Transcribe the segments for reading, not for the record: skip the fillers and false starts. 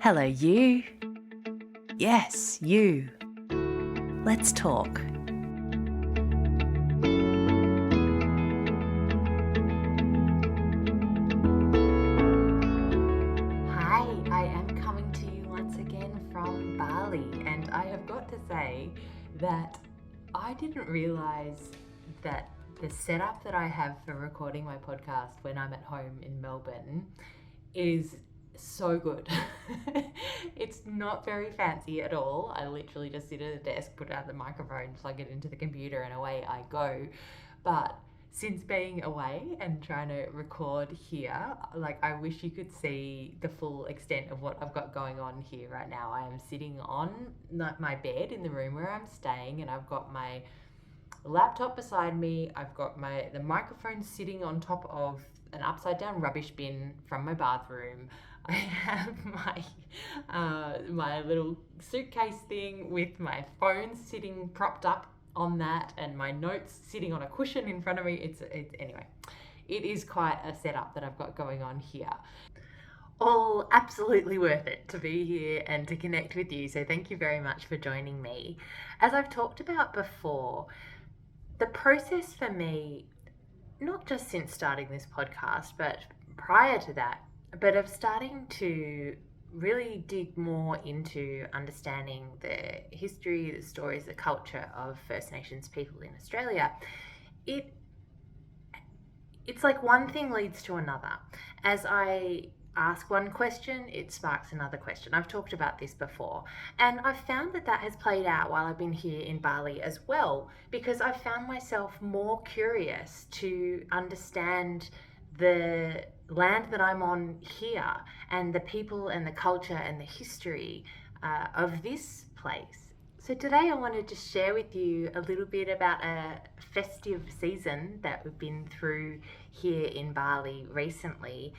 Hello, you. Yes, you. Let's talk. Hi, I am coming to you once again from Bali, and I have got to say that I didn't realize that the setup that I have for recording my podcast when I'm at home in Melbourne is so good. It's not very fancy at all. I literally just sit at a desk, put out the microphone, plug it into the computer, and away I go. But since being away and trying to record here, I wish you could see the full extent of what I've got going on here right now. I am sitting on my bed in the room where I'm staying, and I've got my laptop beside me. I've got the microphone sitting on top of an upside down rubbish bin from my bathroom. I have my little suitcase thing with my phone sitting propped up on that, and my notes sitting on a cushion in front of me. Anyway, it is quite a setup that I've got going on here. All absolutely worth it to be here and to connect with you. So thank you very much for joining me. As I've talked about before, the process for me, not just since starting this podcast, but prior to that, but of starting to really dig more into understanding the history, the stories, the culture of First Nations people in Australia, it's like one thing leads to another. As I ask one question, it sparks another question. I've talked about this before, and I've found that has played out while I've been here in Bali as well, because I've found myself more curious to understand the land that I'm on here and the people and the culture and the history of this place. So today I wanted to share with you a little bit about a festive season that we've been through here in Bali recently.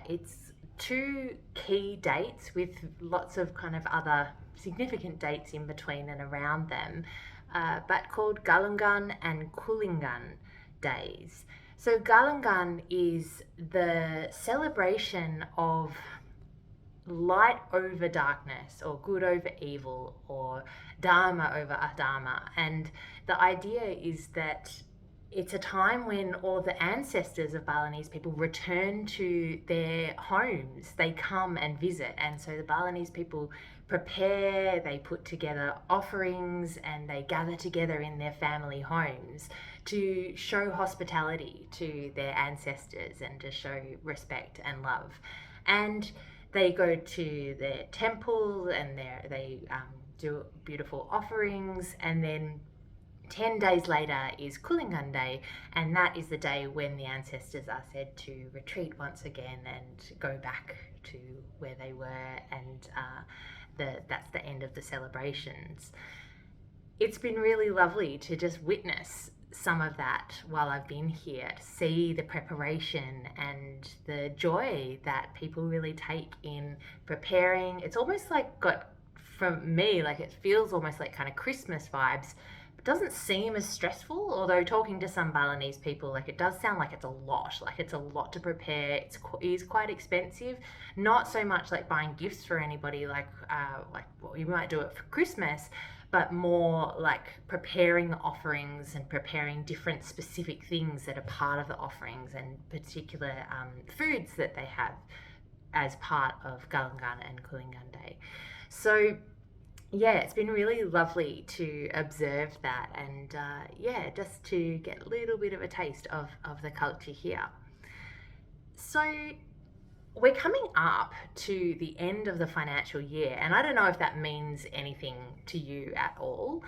It's 2 key dates with lots of kind of other significant dates in between and around them, but called Galungan and Kulingan days. So Galungan is the celebration of light over darkness, or good over evil, or dharma over adharma. And the idea is that it's a time when all the ancestors of Balinese people return to their homes. They come and visit, and so the Balinese people prepare, they put together offerings, and they gather together in their family homes to show hospitality to their ancestors and to show respect and love. And they go to their temple and they do beautiful offerings, and then 10 days later is Kulingan Day, and that is the day when the ancestors are said to retreat once again and go back to where they were, and that's the end of the celebrations. It's been really lovely to just witness some of that while I've been here, to see the preparation and the joy that people really take in preparing. It's almost like from me, like it feels almost like kind of Christmas vibes. It doesn't seem as stressful, although talking to some Balinese people, like it does sound like it's a lot to prepare. It is quite expensive. Not so much like buying gifts for anybody, like what you might do it for Christmas, but more like preparing the offerings and preparing different specific things that are part of the offerings, and particular foods that they have as part of Galungan and Kulingan Day. So yeah, it's been really lovely to observe that, and just to get a little bit of a taste of the culture here. So we're coming up to the end of the financial year, and I don't know if that means anything to you at all.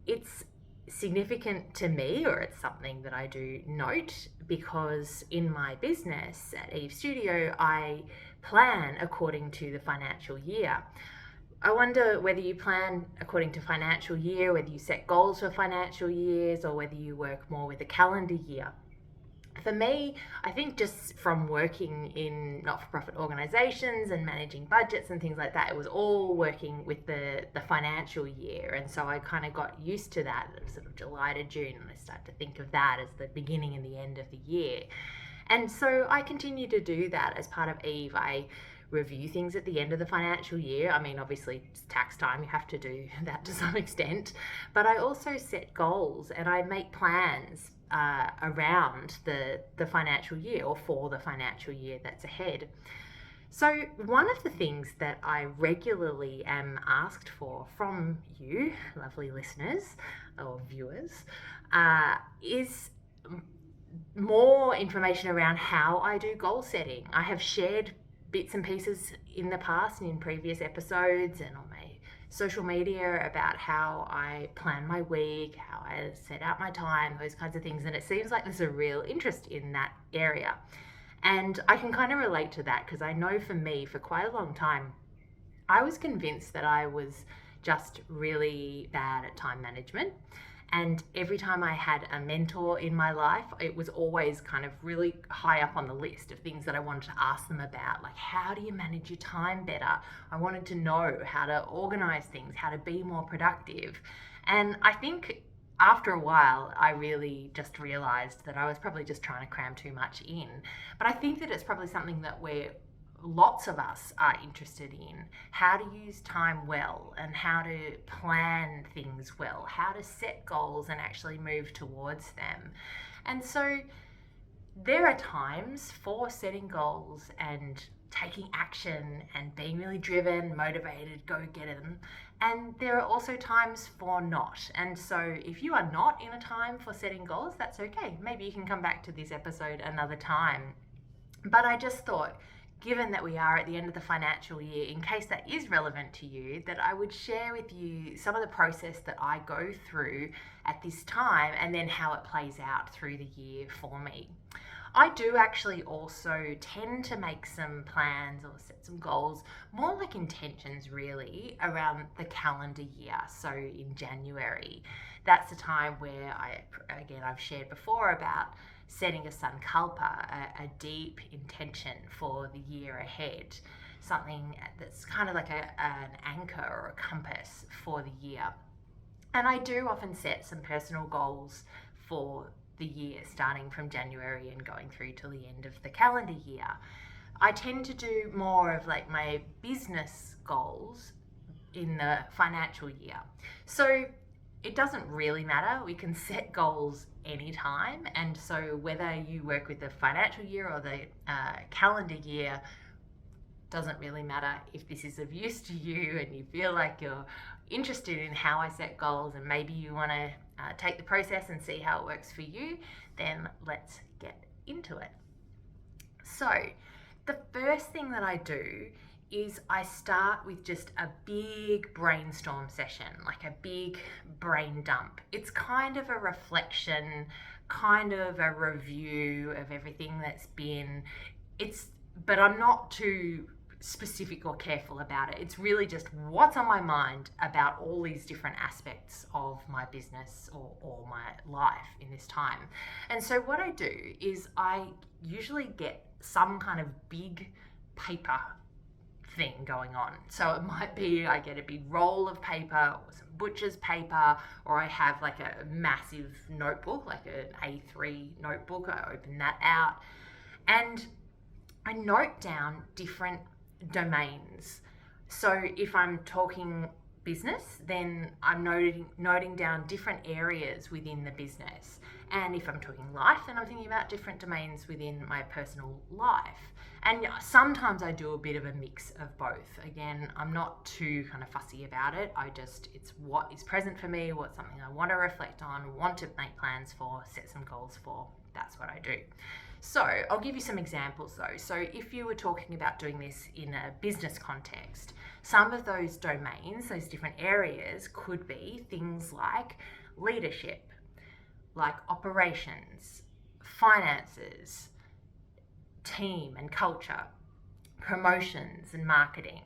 It's significant to me, or it's something that I do note, because in my business at Eve Studio, I plan according to the financial year. I wonder whether you plan according to financial year, whether you set goals for financial years, or whether you work more with a calendar year. For me, I think just from working in not-for-profit organisations and managing budgets and things like that, it was all working with the financial year. And so I kind of got used to that, sort of July to June, and I start to think of that as the beginning and the end of the year. And so I continue to do that as part of Eve. I review things at the end of the financial year. I mean, obviously, it's tax time, you have to do that to some extent. But I also set goals and I make plans around the financial year or for the financial year that's ahead. So, one of the things that I regularly am asked for from you, lovely listeners or viewers, is more information around how I do goal setting. I have shared bits and pieces in the past and in previous episodes and on my social media about how I plan my week, how I set out my time, those kinds of things. And it seems like there's a real interest in that area. And I can kind of relate to that because I know for me, for quite a long time, I was convinced that I was just really bad at time management. And every time I had a mentor in my life, it was always kind of really high up on the list of things that I wanted to ask them about. Like, how do you manage your time better? I wanted to know how to organize things, how to be more productive. And I think after a while, I really just realized that I was probably just trying to cram too much in. But I think that it's probably something that lots of us are interested in: how to use time well and how to plan things well, how to set goals and actually move towards them. And so there are times for setting goals and taking action and being really driven, motivated, go get them. And there are also times for not. And so if you are not in a time for setting goals, that's okay. Maybe you can come back to this episode another time. But I just thought, given that we are at the end of the financial year, in case that is relevant to you, that I would share with you some of the process that I go through at this time and then how it plays out through the year for me. I do actually also tend to make some plans or set some goals, more like intentions really, around the calendar year. So in January, that's the time where I've shared before about setting a sankalpa, a deep intention for the year ahead, something that's kind of like an anchor or a compass for the year. And I do often set some personal goals for the year, starting from January and going through till the end of the calendar year. I tend to do more of like my business goals in the financial year. So it doesn't really matter. We can set goals anytime. And so whether you work with the financial year or the calendar year, doesn't really matter. If this is of use to you and you feel like you're interested in how I set goals and maybe you want to take the process and see how it works for you, then let's get into it. So the first thing that I do is I start with just a big brainstorm session, like a big brain dump. It's kind of a reflection, kind of a review of everything that's been. But I'm not too specific or careful about it. It's really just what's on my mind about all these different aspects of my business or my life in this time. And so what I do is I usually get some kind of big paper thing going on. So it might be I get a big roll of paper or some butcher's paper, or I have like a massive notebook, like an A3 notebook. I open that out and I note down different domains. So if I'm talking business, then I'm noting down different areas within the business. And if I'm talking life, then I'm thinking about different domains within my personal life. And sometimes I do a bit of a mix of both. Again, I'm not too kind of fussy about it. It's what is present for me, what's something I want to reflect on, want to make plans for, set some goals for. That's what I do. So I'll give you some examples though. So if you were talking about doing this in a business context, some of those domains, those different areas could be things like leadership, like operations, finances, team and culture, promotions and marketing.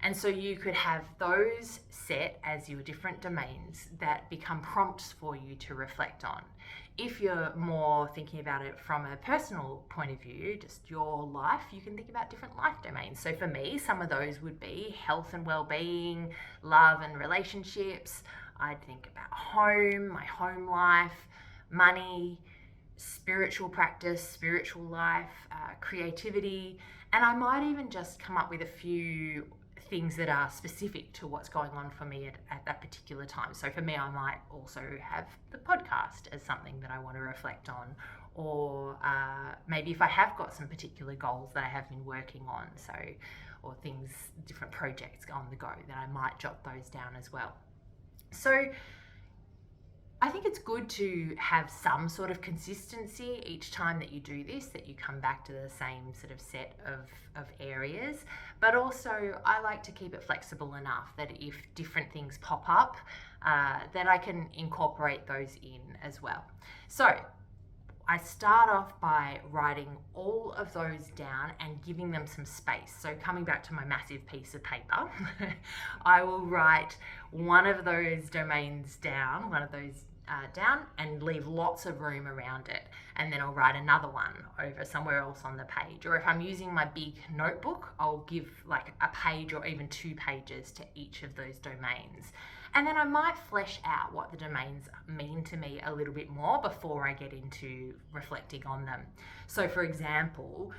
And so you could have those set as your different domains that become prompts for you to reflect on. If you're more thinking about it from a personal point of view, just your life, you can think about different life domains. So for me, some of those would be health and well-being, love and relationships. I'd think about home, my home life, money, spiritual practice, spiritual life, creativity. And I might even just come up with a few things that are specific to what's going on for me at that particular time. So for me, I might also have the podcast as something that I want to reflect on, or maybe if I have got some particular goals that I have been working on, so, or things, different projects on the go, then I might jot those down as well. So I think it's good to have some sort of consistency each time that you do this, that you come back to the same sort of set of areas. But also, I like to keep it flexible enough that if different things pop up, that I can incorporate those in as well. So I start off by writing all of those down and giving them some space. So coming back to my massive piece of paper, I will write one of those domains down, down, and leave lots of room around it. And then I'll write another one over somewhere else on the page. Or if I'm using my big notebook, I'll give like a page or even 2 pages to each of those domains. And then I might flesh out what the domains mean to me a little bit more before I get into reflecting on them. So for example,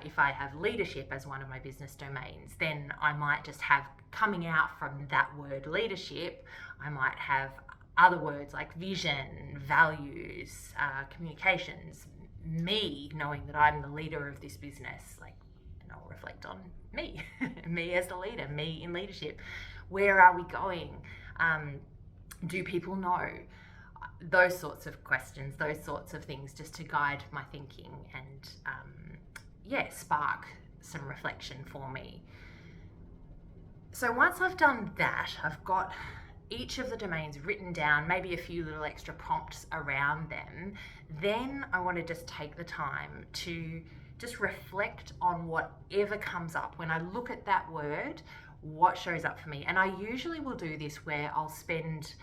if I have leadership as one of my business domains, then I might just have, coming out from that word leadership, I might have other words like vision, values, communications, me, knowing that I'm the leader of this business, and I'll reflect on me, me as the leader, me in leadership. Where are we going? Do people know? Those sorts of questions, those sorts of things, just to guide my thinking and spark some reflection for me. So once I've done that, I've got each of the domains written down, maybe a few little extra prompts around them, then I want to just take the time to just reflect on whatever comes up. When I look at that word, what shows up for me? And I usually will do this where I'll spend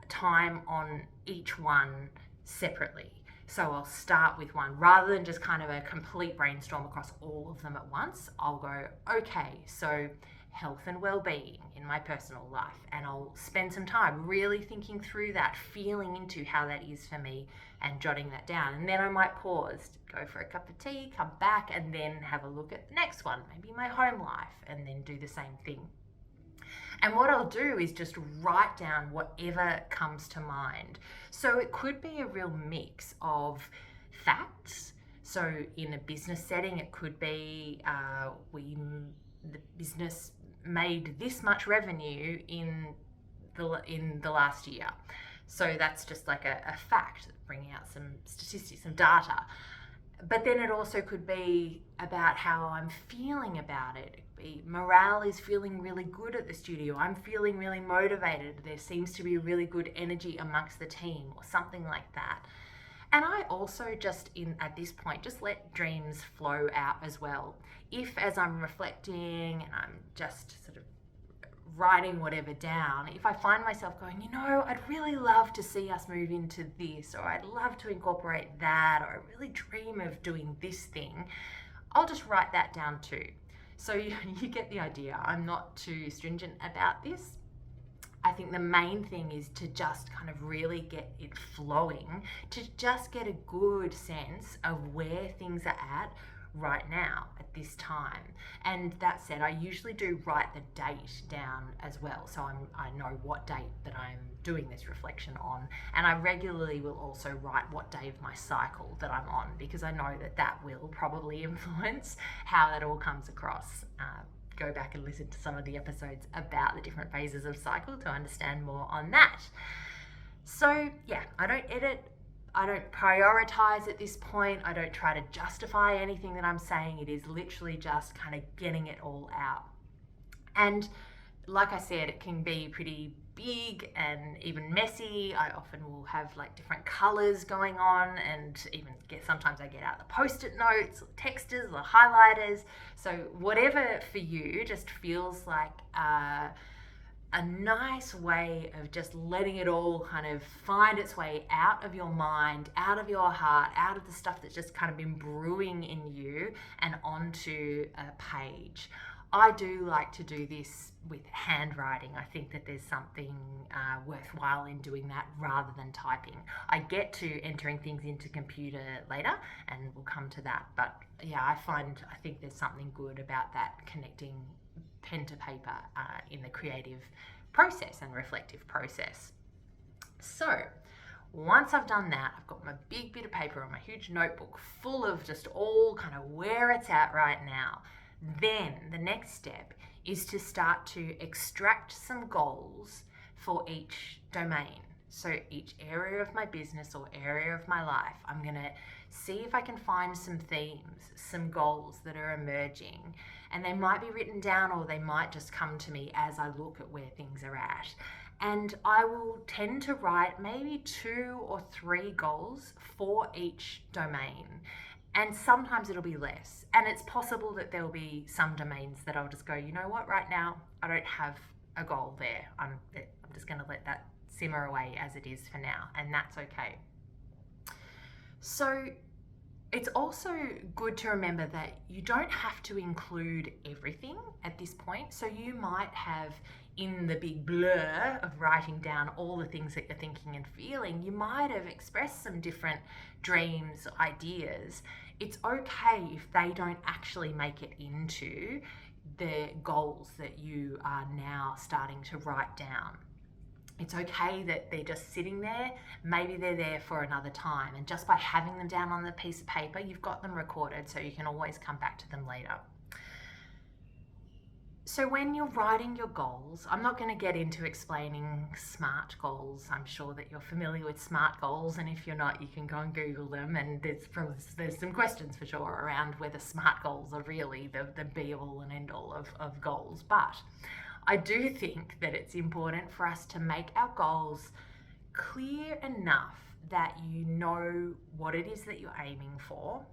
time on each one separately. So I'll start with one rather than just kind of a complete brainstorm across all of them at once. I'll go, okay, so health and well-being in my personal life, and I'll spend some time really thinking through that, feeling into how that is for me and jotting that down. And then I might pause, go for a cup of tea, come back, and then have a look at the next one, maybe my home life, and then do the same thing. And what I'll do is just write down whatever comes to mind. So it could be a real mix of facts. So in a business setting, it could be the business made this much revenue in the last year. So that's just like a fact, bringing out some statistics, some data. But then it also could be about how I'm feeling about it. It could be morale is feeling really good at the studio. I'm feeling really motivated. There seems to be really good energy amongst the team, or something like that. And I also just, at this point, just let dreams flow out as well. If as I'm reflecting and I'm just sort of writing whatever down, if I find myself going, I'd really love to see us move into this, or I'd love to incorporate that, or I really dream of doing this thing, I'll just write that down too. So you get the idea. I'm not too stringent about this. I think the main thing is to just kind of really get it flowing, to just get a good sense of where things are at right now at this time. And that said, I usually do write the date down as well, so I know what date that I'm doing this reflection on, and I regularly will also write what day of my cycle that I'm on, because I know that will probably influence how that all comes across. Go back and listen to some of the episodes about the different phases of cycle to understand more on that. So yeah, I don't edit, I don't prioritize at this point. I don't try to justify anything that I'm saying. It is literally just kind of getting it all out. And like I said, it can be pretty big and even messy. I often will have like different colors going on, and even sometimes I get out the post-it notes, or texters, or highlighters. So whatever for you just feels like a nice way of just letting it all kind of find its way out of your mind, out of your heart, out of the stuff that's just kind of been brewing in you, and onto a page. I do like to do this with handwriting. I think that there's something worthwhile in doing that rather than typing. I get to entering things into computer later, and we'll come to that. But yeah, I think there's something good about that, connecting pen to paper in the creative process and reflective process. So once I've done that, I've got my big bit of paper on my huge notebook full of just all kind of where it's at right now. Then the next step is to start to extract some goals for each domain. So each area of my business or area of my life, I'm going to see if I can find some themes, some goals that are emerging. And they might be written down, or they might just come to me as I look at where things are at. And I will tend to write maybe 2 or 3 goals for each domain. And sometimes it'll be less. And it's possible that there'll be some domains that I'll just go, you know what, right now, I don't have a goal there. I'm just going to let that simmer away as it is for now. And that's okay. So it's also good to remember that you don't have to include everything at this point. So you might have, in the big blur of writing down all the things that you're thinking and feeling, you might have expressed some different dreams, ideas. It's okay if they don't actually make it into the goals that you are now starting to write down. It's okay that they're just sitting there. Maybe they're there for another time. And just by having them down on the piece of paper, you've got them recorded, so you can always come back to them later. So when you're writing your goals, I'm not going to get into explaining SMART goals. I'm sure that you're familiar with SMART goals, and if you're not, you can go and Google them, and there's some questions for sure around whether SMART goals are really the be-all and end-all of goals. But I do think that it's important for us to make our goals clear enough that you know what it is that you're aiming for,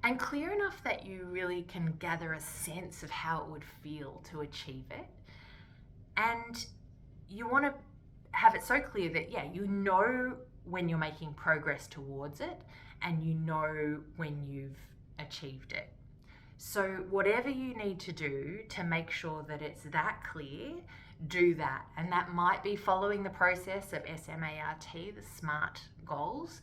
and clear enough that you really can gather a sense of how it would feel to achieve it. And you want to have it so clear that, yeah, you know when you're making progress towards it, and you know when you've achieved it. So whatever you need to do to make sure that it's that clear, do that. And that might be following the process of SMART, the SMART goals,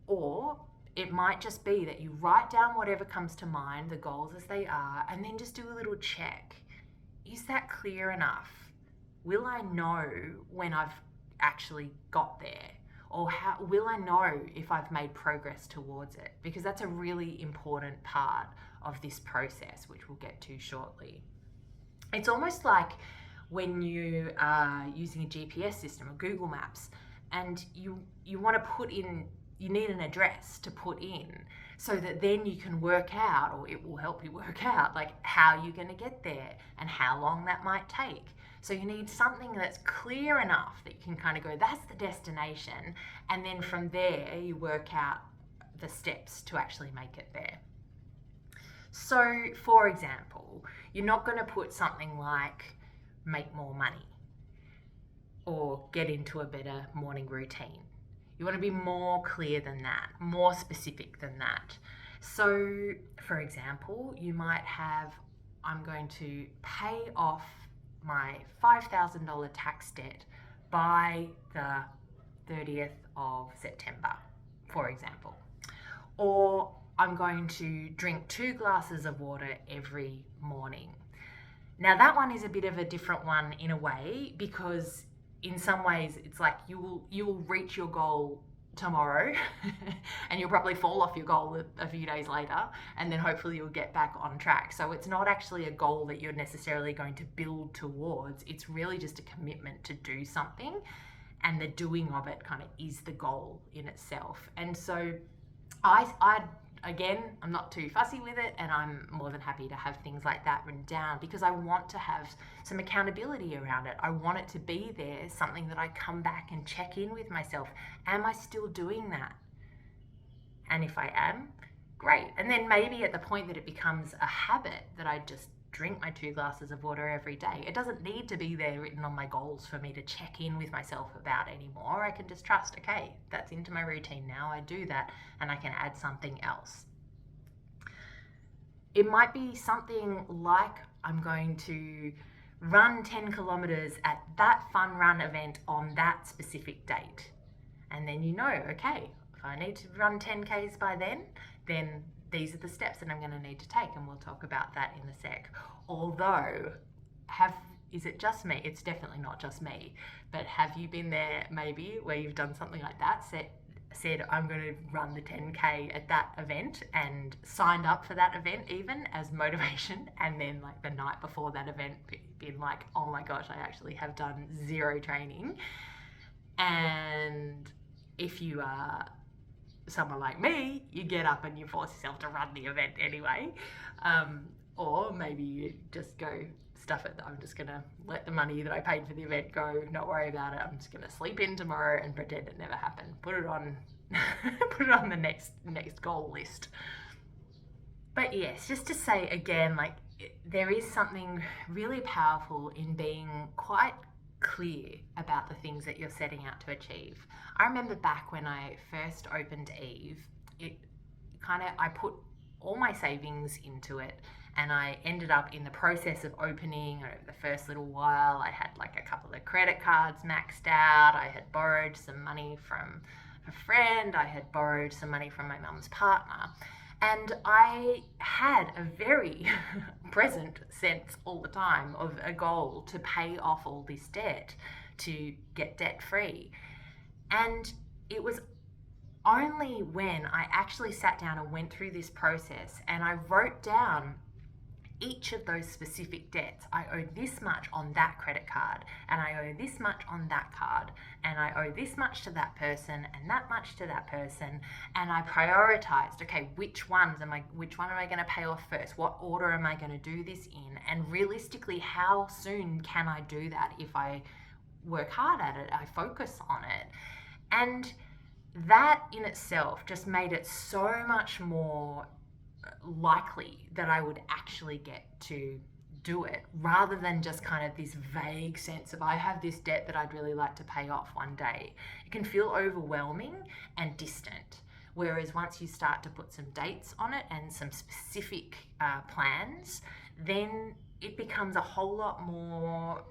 or it might just be that you write down whatever comes to mind, the goals as they are, and then just do a little check. Is that clear enough? Will I know when I've actually got there? Or how will I know if I've made progress towards it? Because that's a really important part of this process, which we'll get to shortly. It's almost like when you are using a GPS system or Google Maps, and you want to put in, you need an address to put in, so that then you can work out, or it will help you work out, like how you're going to get there and how long that might take. So you need something that's clear enough that you can kind of go, that's the destination, and then from there you work out the steps to actually make it there. So for example, you're not going to put something like make more money or get into a better morning routine. You want to be more clear than that, more specific than that. So, for example, you might have, I'm going to pay off my $5,000 tax debt by the 30th of September, for example. Or I'm going to drink 2 glasses of water every morning. Now that one is a bit of a different one in a way, because in some ways it's like you will reach your goal tomorrow and you'll probably fall off your goal a few days later, and then hopefully you'll get back on track. So it's not actually a goal that you're necessarily going to build towards. It's really just a commitment to do something, and the doing of it kind of is the goal in itself. And so I again, I'm not too fussy with it, and I'm more than happy to have things like that written down, because I want to have some accountability around it. I want it to be there, something that I come back and check in with myself. Am I still doing that? And if I am, great. And then maybe at the point that it becomes a habit that I just drink my 2 glasses of water every day, it doesn't need to be there written on my goals for me to check in with myself about anymore. I can just trust, okay, that's into my routine now, I do that, and I can add something else. it might be something like, I'm going to run 10 kilometers at that fun run event on that specific date. And then okay, if I need to run 10Ks by then these are the steps that I'm going to need to take, and we'll talk about that in a sec. Although, is it just me? It's definitely not just me. But have you been there maybe where you've done something like that, said I'm going to run the 10K at that event, and signed up for that event even as motivation, and then like the night before that event been like, oh my gosh, I actually have done zero training. And if you are someone like me, you get up and you force yourself to run the event anyway. Or maybe you just go, stuff it, I'm just going to let the money that I paid for the event go, not worry about it, I'm just going to sleep in tomorrow and pretend it never happened. Put it on the next goal list. But yes, just to say again, like, there is something really powerful in being quite clear about the things that you're setting out to achieve. I remember back when I first opened Eve, I put all my savings into it, and I ended up in the process of opening over the first little while. I had like a couple of credit cards maxed out. I had borrowed some money from a friend. I had borrowed some money from my mum's partner. And I had a very present sense all the time of a goal to pay off all this debt, to get debt free. And it was only when I actually sat down and went through this process and I wrote down each of those specific debts. I owe this much on that credit card, and I owe this much on that card, and I owe this much to that person and that much to that person. And I prioritized, okay, which one am I going to pay off first? What order am I going to do this in? And realistically, how soon can I do that if I work hard at it, I focus on it? And that in itself just made it so much more likely that I would actually get to do it, rather than just kind of this vague sense of, I have this debt that I'd really like to pay off one day. It can feel overwhelming and distant. Whereas once you start to put some dates on it and some specific plans, then it becomes a whole lot more,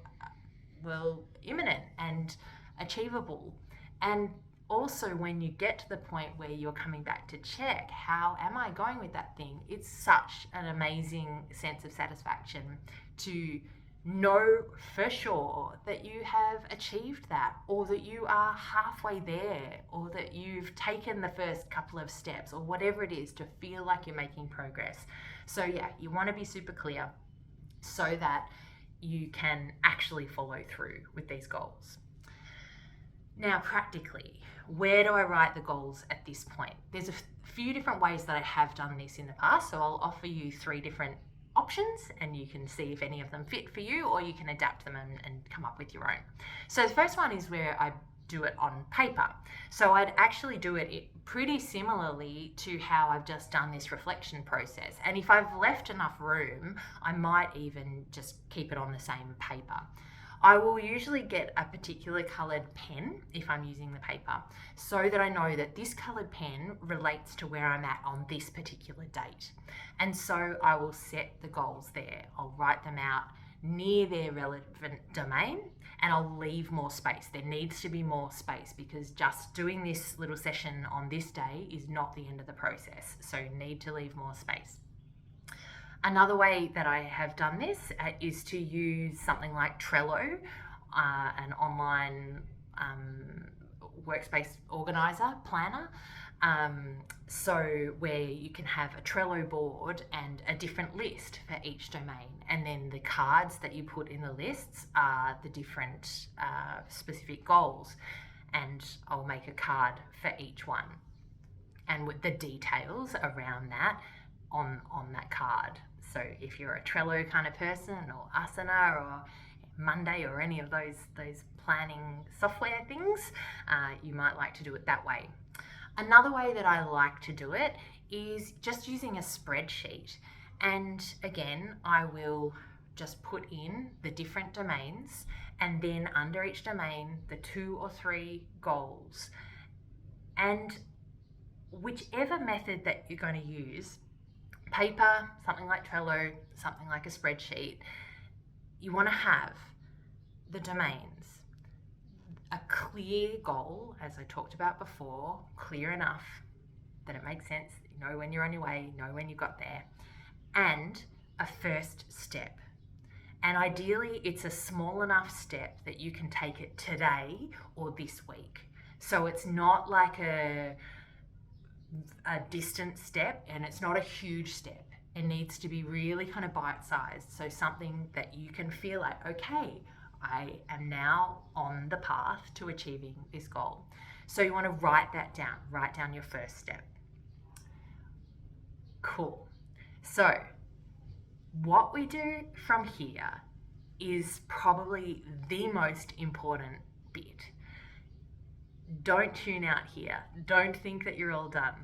imminent and achievable. And also, when you get to the point where you're coming back to check, how am I going with that thing? It's such an amazing sense of satisfaction to know for sure that you have achieved that, or that you are halfway there, or that you've taken the first couple of steps, or whatever it is, to feel like you're making progress. So yeah, you want to be super clear so that you can actually follow through with these goals. Now, practically, where do I write the goals at this point? There's a few different ways that I have done this in the past, so I'll offer you 3 different options, and you can see if any of them fit for you, or you can adapt them and come up with your own. So the first one is where I do it on paper. So I'd actually do it pretty similarly to how I've just done this reflection process. And if I've left enough room, I might even just keep it on the same paper. I will usually get a particular coloured pen if I'm using the paper, so that I know that this coloured pen relates to where I'm at on this particular date. And so I will set the goals there. I'll write them out near their relevant domain, and I'll leave more space. There needs to be more space, because just doing this little session on this day is not the end of the process. So you need to leave more space. Another way that I have done this is to use something like Trello, an online workspace organizer, planner. So where you can have a Trello board and a different list for each domain. And then the cards that you put in the lists are the different specific goals. And I'll make a card for each one, and with the details around that on that card. So if you're a Trello kind of person, or Asana, or Monday, or any of those planning software things, you might like to do it that way. Another way that I like to do it is just using a spreadsheet. And again, I will just put in the different domains, and then under each domain, the 2 or 3 goals. And whichever method that you're going to use, paper, something like Trello, something like a spreadsheet, you want to have the domains, a clear goal, as I talked about before, clear enough that it makes sense, you know when you're on your way, you know when you got there, and a first step. And ideally, it's a small enough step that you can take it today or this week. So it's not like a distant step, and it's not a huge step. It needs to be really kind of bite-sized. So something that you can feel like, okay, I am now on the path to achieving this goal. So you want to write that down. Write down your first step. Cool. So what we do from here is probably the most important bit. Don't tune out here. Don't think that you're all done.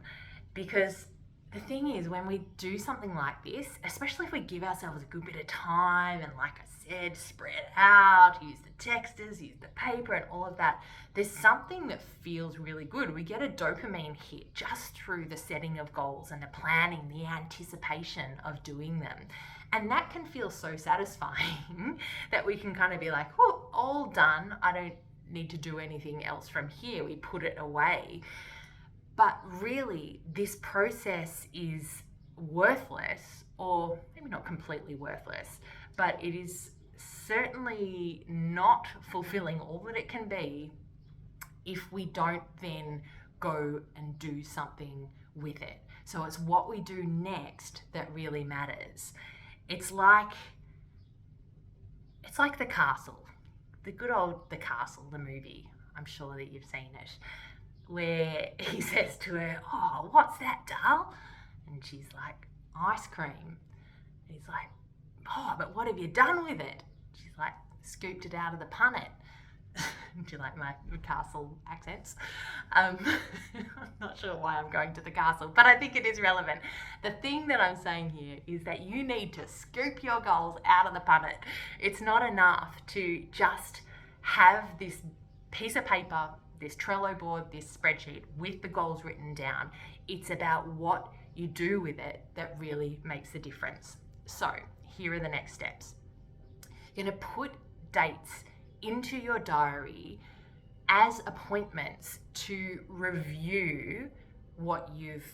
Because the thing is, when we do something like this, especially if we give ourselves a good bit of time and, like I said, spread out, use the texters, use the paper and all of that, there's something that feels really good. We get a dopamine hit just through the setting of goals and the planning, the anticipation of doing them. And that can feel so satisfying that we can kind of be like, oh, all done. I don't need to do anything else from here. We put it away. But really, this process is worthless, or maybe not completely worthless, but it is certainly not fulfilling all that it can be if we don't then go and do something with it. So it's what we do next that really matters. It's like The Castle, the good old The Castle, the movie. I'm sure that you've seen it, where he says to her, oh, what's that, doll? And she's like, ice cream. And he's like, oh, but what have you done with it? She's like, scooped it out of the punnet. Do you like my castle accents? I'm not sure why I'm going to the castle, but I think it is relevant. The thing that I'm saying here is that you need to scoop your goals out of the punnet. It's not enough to just have this piece of paper, this Trello board, this spreadsheet with the goals written down. It's about what you do with it that really makes a difference. So here are the next steps. You're going to put dates into your diary as appointments to review what you've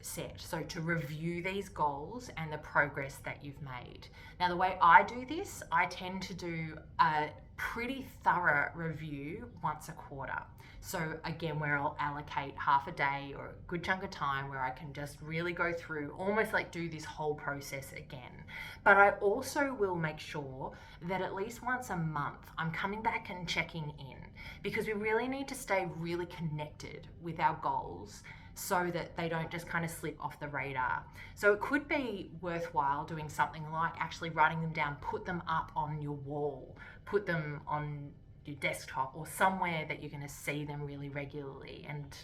set. So to review these goals and the progress that you've made. Now, the way I do this, I tend to do a pretty thorough review once a quarter. So again, where I'll allocate half a day or a good chunk of time where I can just really go through, almost like do this whole process again. But I also will make sure that at least once a month I'm coming back and checking in, because we really need to stay really connected with our goals so that they don't just kind of slip off the radar. So it could be worthwhile doing something like actually writing them down, put them up on your wall, put them on your desktop or somewhere that you're going to see them really regularly. And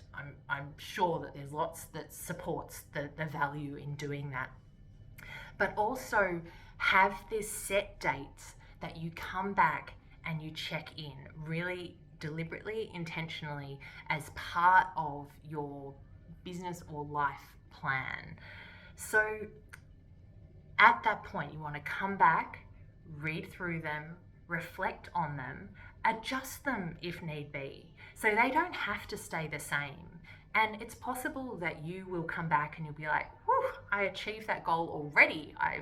I'm sure that there's lots that supports the value in doing that. But also have this set dates that you come back and you check in really deliberately, intentionally, as part of your business or life plan. So at that point, you want to come back, read through them, reflect on them, adjust them if need be. So they don't have to stay the same. And it's possible that you will come back and you'll be like, whew, I achieved that goal already. I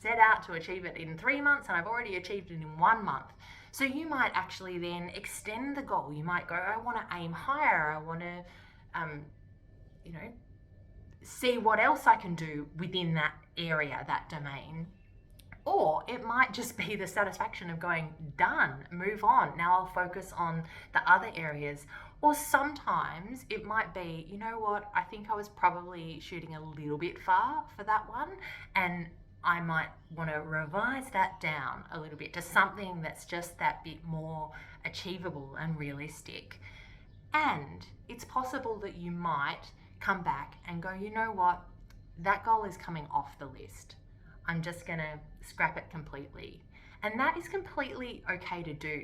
set out to achieve it in 3 months and I've already achieved it in 1 month. So you might actually then extend the goal. You might go, I want to aim higher. I want to, see what else I can do within that area, that domain. Or it might just be the satisfaction of going, done, move on. Now I'll focus on the other areas. Or sometimes it might be, you know what, I think I was probably shooting a little bit far for that one, and I might want to revise that down a little bit to something that's just that bit more achievable and realistic. And it's possible that you might come back and go, you know what, that goal is coming off the list. I'm just going to scrap it completely. And that is completely okay to do,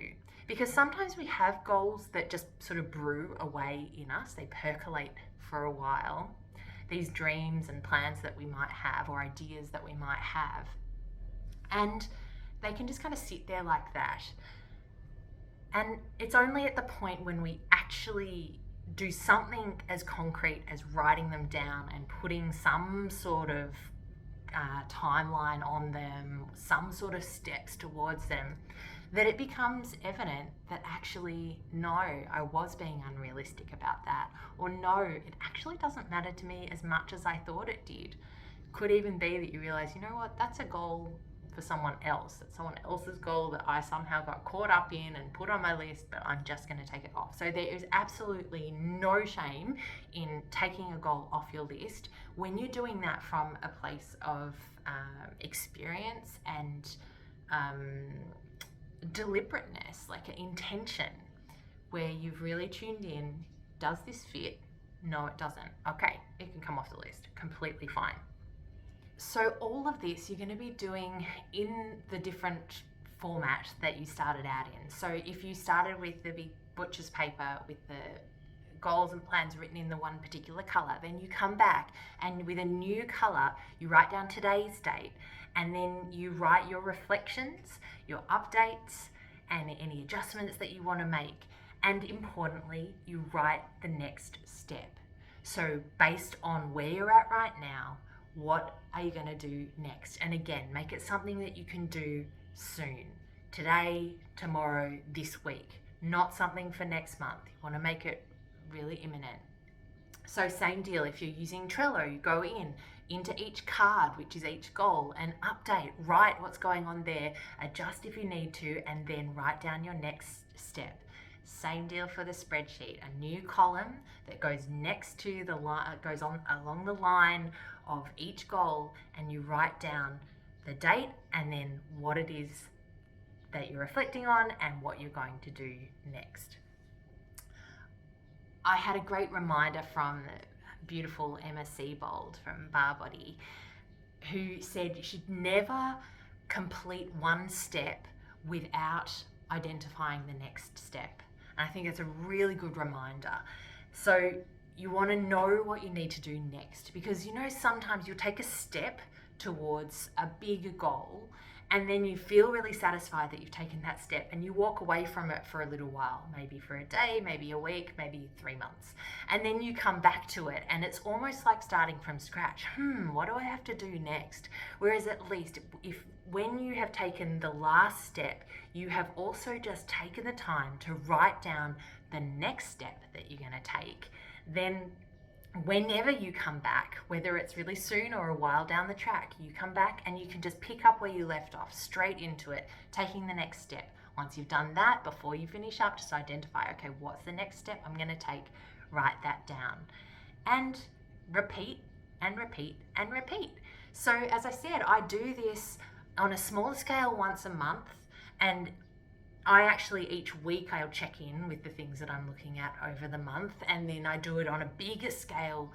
because sometimes we have goals that just sort of brew away in us. They percolate for a while. these dreams and plans that we might have, or ideas that we might have. And they can just kind of sit there like that. And it's only at the point when we actually do something as concrete as writing them down and putting some sort of timeline on them, some sort of steps towards them, that it becomes evident that actually, no, I was being unrealistic about that. Or no, it actually doesn't matter to me as much as I thought it did. Could even be that you realize, you know what, that's a goal for someone else. That's someone else's goal that I somehow got caught up in and put on my list, but I'm just going to take it off. So there is absolutely no shame in taking a goal off your list when you're doing that from a place of experience and deliberateness, like an intention, where you've really tuned in. Does this fit? No, it doesn't. Okay, it can come off the list. Completely fine. So all of this you're going to be doing in the different format that you started out in. So if you started with the big butcher's paper with the goals and plans written in the one particular color, then you come back and with a new color, you write down today's date, and then you write your reflections, your updates, and any adjustments that you want to make. And importantly, you write the next step. So based on where you're at right now, what are you going to do next? And again, make it something that you can do soon. Today, tomorrow, this week. Not something for next month. You want to make it really imminent. So same deal, if you're using Trello, you go into each card, which is each goal, and update, write what's going on there, adjust if you need to, and then write down your next step. Same deal for the spreadsheet, a new column that goes next to the line, goes on along the line of each goal, and you write down the date and then what it is that you're reflecting on and what you're going to do next. I had a great reminder from beautiful Emma Seabold from Bar Body, who said you should never complete one step without identifying the next step. And I think it's a really good reminder. So you want to know what you need to do next, because you know sometimes you'll take a step towards a bigger goal and then you feel really satisfied that you've taken that step and you walk away from it for a little while, maybe for a day, maybe a week, maybe 3 months. And then you come back to it and it's almost like starting from scratch. What do I have to do next? Whereas at least if when you have taken the last step, you have also just taken the time to write down the next step that you're going to take, then whenever you come back, whether it's really soon or a while down the track, you come back and you can just pick up where you left off, straight into it, taking the next step. Once you've done that, before you finish up, just identify, okay, what's the next step I'm going to take? Write that down. And repeat and repeat and repeat. So as I said, I do this on a smaller scale once a month, and I actually each week I'll check in with the things that I'm looking at over the month, and then I do it on a bigger scale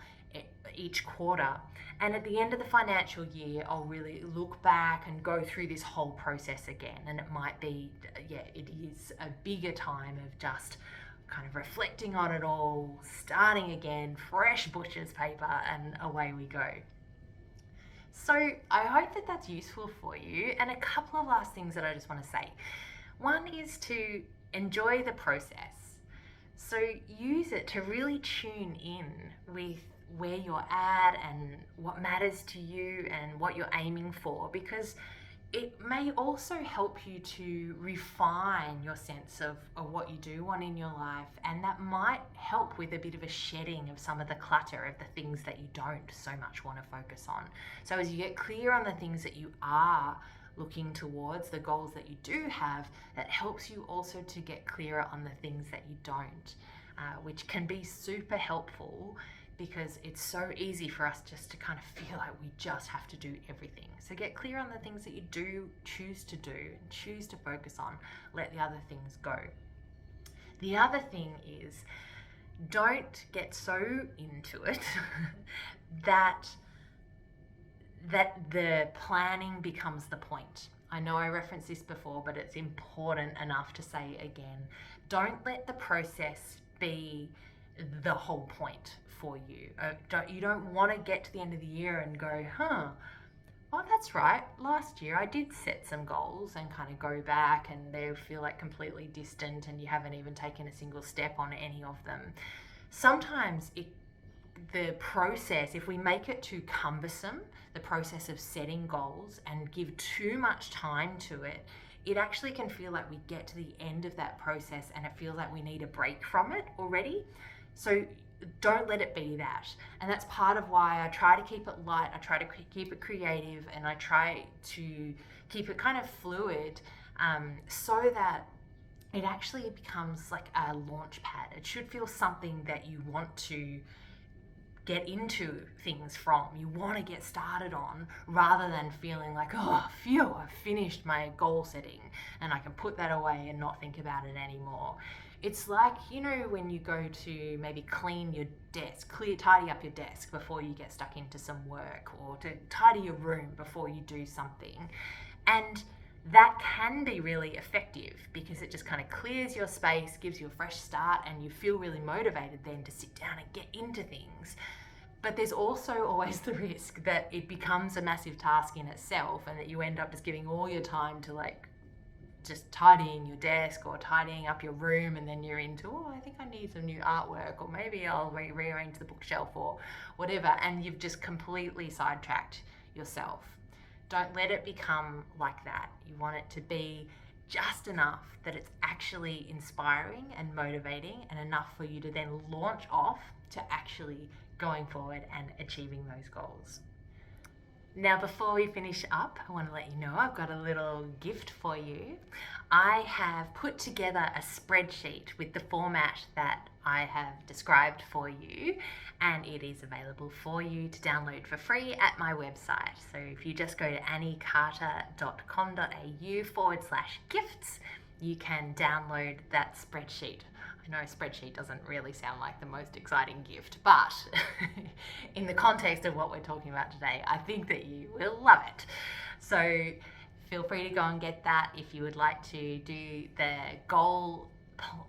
each quarter. And at the end of the financial year, I'll really look back and go through this whole process again. And it might be, it is a bigger time of just kind of reflecting on it all, starting again, fresh butcher's paper, and away we go. So I hope that that's useful for you. And a couple of last things that I just want to say. One is to enjoy the process. So use it to really tune in with where you're at and what matters to you and what you're aiming for, because it may also help you to refine your sense of what you do want in your life, and that might help with a bit of a shedding of some of the clutter of the things that you don't so much want to focus on. So as you get clear on the things that you are looking towards, the goals that you do have, that helps you also to get clearer on the things that you don't, which can be super helpful, because it's so easy for us just to kind of feel like we just have to do everything. So get clear on the things that you do choose to do and choose to focus on. Let the other things go. The other thing is, don't get so into it that the planning becomes the point. I know I referenced this before, but it's important enough to say again. Don't let the process be the whole point for you. You don't want to get to the end of the year and go, oh, that's right, last year I did set some goals, and kind of go back and they feel like completely distant and you haven't even taken a single step on any of them. Sometimes the process, if we make it too cumbersome, the process of setting goals, and give too much time to it, it actually can feel like we get to the end of that process and it feels like we need a break from it already. So don't let it be that. And that's part of why I try to keep it light, I try to keep it creative, and I try to keep it kind of fluid, so that it actually becomes like a launch pad. It should feel something that you want to get into things from, you want to get started on, rather than feeling like, oh, phew, I've finished my goal setting and I can put that away and not think about it anymore. It's like, when you go to maybe clean your desk, tidy up your desk before you get stuck into some work, or to tidy your room before you do something. And that can be really effective because it just kind of clears your space, gives you a fresh start, and you feel really motivated then to sit down and get into things. But there's also always the risk that it becomes a massive task in itself, and that you end up just giving all your time to just tidying your desk or tidying up your room, and then you're into, I think I need some new artwork, or maybe I'll rearrange the bookshelf or whatever, and you've just completely sidetracked yourself. Don't let it become like that. You want it to be just enough that it's actually inspiring and motivating, and enough for you to then launch off to actually going forward and achieving those goals. Now, before we finish up, I want to let you know I've got a little gift for you. I have put together a spreadsheet with the format that I have described for you, and it is available for you to download for free at my website. So if you just go to anniecarter.com.au/gifts, you can download that spreadsheet. I know a spreadsheet doesn't really sound like the most exciting gift, but in the context of what we're talking about today, I think that you will love it. So feel free to go and get that if you would like to do the goal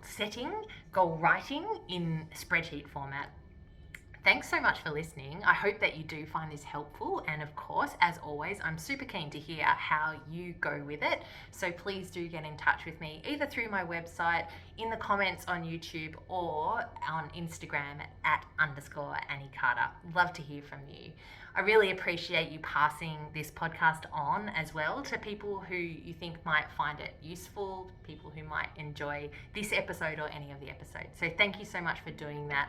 setting, goal writing in spreadsheet format. Thanks so much for listening. I hope that you do find this helpful, and of course, as always, I'm super keen to hear how you go with it. So please do get in touch with me either through my website, in the comments on YouTube, or on Instagram at _Annie Carter. Love to hear from you. I really appreciate you passing this podcast on as well to people who you think might find it useful, people who might enjoy this episode or any of the episodes. So thank you so much for doing that.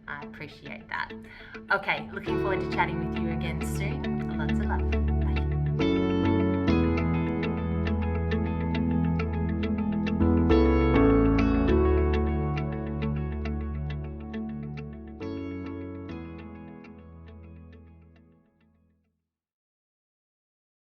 I appreciate that. Okay, looking forward to chatting with you again soon. Lots of love.